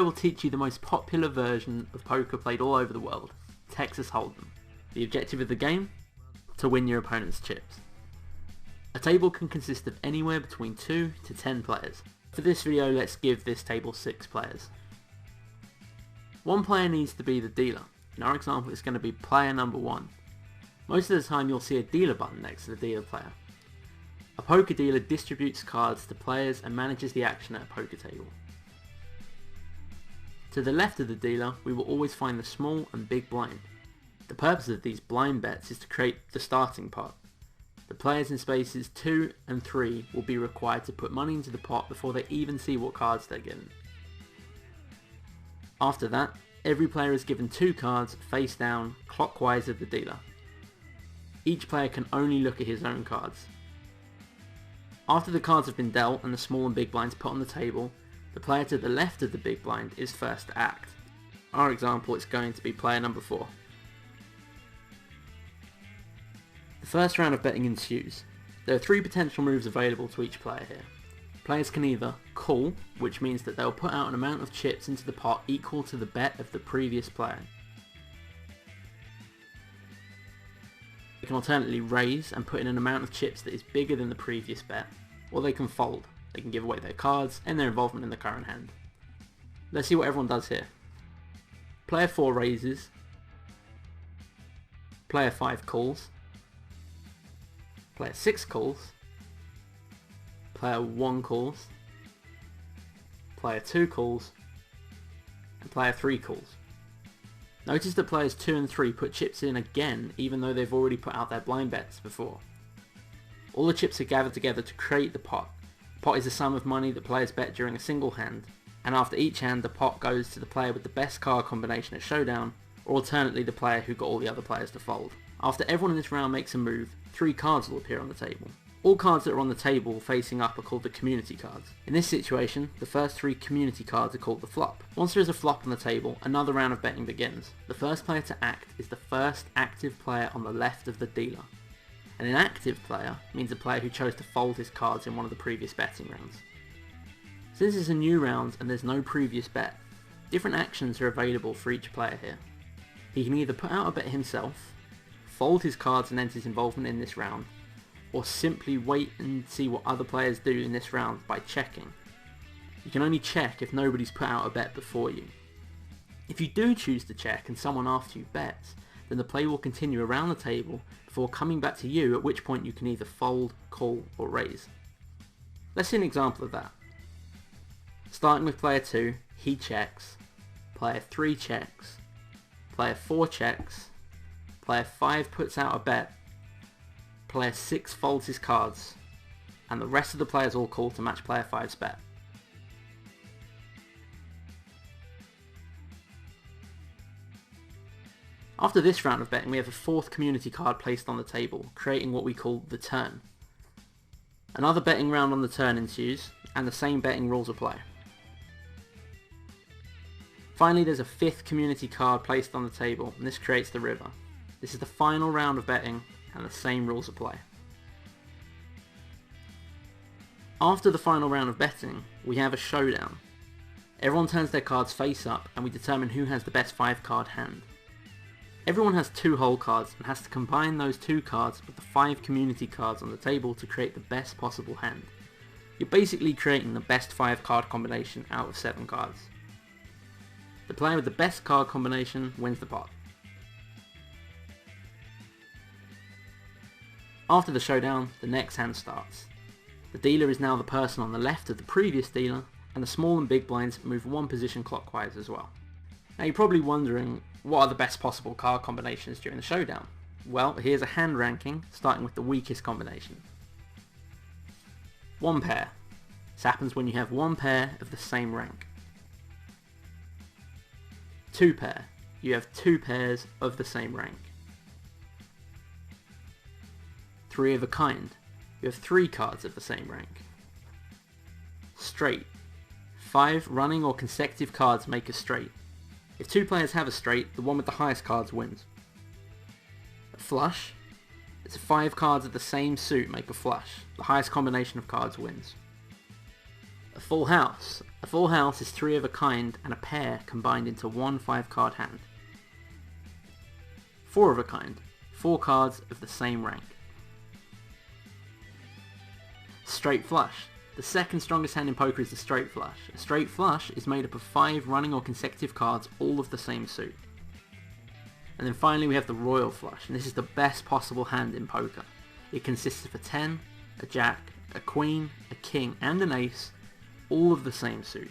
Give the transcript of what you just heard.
I will teach you the most popular version of poker played all over the world, Texas Hold'em. The objective of the game? To win your opponent's chips. A table can consist of anywhere between 2 to 10 players. For this video, let's give this table 6 players. One player needs to be the dealer. In our example, it's going to be player number 1. Most of the time you'll see a dealer button next to the dealer player. A poker dealer distributes cards to players and manages the action at a poker table. To the left of the dealer, we will always find the small and big blind. The purpose of these blind bets is to create the starting pot. The players in spaces 2 and 3 will be required to put money into the pot before they even see what cards they're given. After that, every player is given 2 cards face down, clockwise of the dealer. Each player can only look at his own cards. After the cards have been dealt and the small and big blinds put on the table, the player to the left of the big blind is first to act. Our example is going to be player number 4. The first round of betting ensues. There are 3 potential moves available to each player here. Players can either call, which means that they'll put out an amount of chips into the pot equal to the bet of the previous player. They can alternately raise and put in an amount of chips that is bigger than the previous bet, or they can fold. They can give away their cards and their involvement in the current hand. Let's see what everyone does here. Player 4 raises, player 5 calls, player 6 calls, player 1 calls, player 2 calls, and player 3 calls. Notice that players 2 and 3 put chips in again even though they've already put out their blind bets before. All the chips are gathered together to create the pot. The pot is the sum of money that players bet during a single hand, and after each hand the pot goes to the player with the best card combination at showdown, or alternately the player who got all the other players to fold. After everyone in this round makes a move, 3 cards will appear on the table. All cards that are on the table facing up are called the community cards. In this situation, the first 3 community cards are called the flop. Once there is a flop on the table, another round of betting begins. The first player to act is the first active player on the left of the dealer. An inactive player means a player who chose to fold his cards in one of the previous betting rounds. Since it's a new round and there's no previous bet, different actions are available for each player here. He can either put out a bet himself, fold his cards and end his involvement in this round, or simply wait and see what other players do in this round by checking. You can only check if nobody's put out a bet before you. If you do choose to check and someone after you bets, then the play will continue around the table before coming back to you, at which point you can either fold, call, or raise. Let's see an example of that. Starting with player 2, he checks, player 3 checks, player 4 checks, player 5 puts out a bet, player 6 folds his cards, and the rest of the players all call to match player 5's bet. After this round of betting, we have a 4th community card placed on the table, creating what we call the turn. Another betting round on the turn ensues, and the same betting rules apply. Finally, there's a 5th community card placed on the table, and this creates the river. This is the final round of betting, and the same rules apply. After the final round of betting, we have a showdown. Everyone turns their cards face up, and we determine who has the best 5-card hand. Everyone has 2 whole cards and has to combine those 2 cards with the 5 community cards on the table to create the best possible hand. You're basically creating the best 5-card combination out of 7 cards. The player with the best card combination wins the pot. After the showdown, the next hand starts. The dealer is now the person on the left of the previous dealer, and the small and big blinds move 1 position clockwise as well. Now you're probably wondering, what are the best possible card combinations during the showdown? Well, here's a hand ranking, starting with the weakest combination. 1 pair. This happens when you have 1 pair of the same rank. 2 pair. You have 2 pairs of the same rank. 3 of a kind. You have 3 cards of the same rank. Straight. 5 running or consecutive cards make a straight. If 2 players have a straight, the one with the highest cards wins. A flush. It's 5 cards of the same suit make a flush. The highest combination of cards wins. A full house. A full house is 3 of a kind and a pair combined into one 5-card hand. 4 of a kind, 4 cards of the same rank. Straight flush. The second strongest hand in poker is the straight flush. A straight flush is made up of 5 running or consecutive cards, all of the same suit. And then finally we have the royal flush, and this is the best possible hand in poker. It consists of a 10, a jack, a queen, a king and an ace, all of the same suit.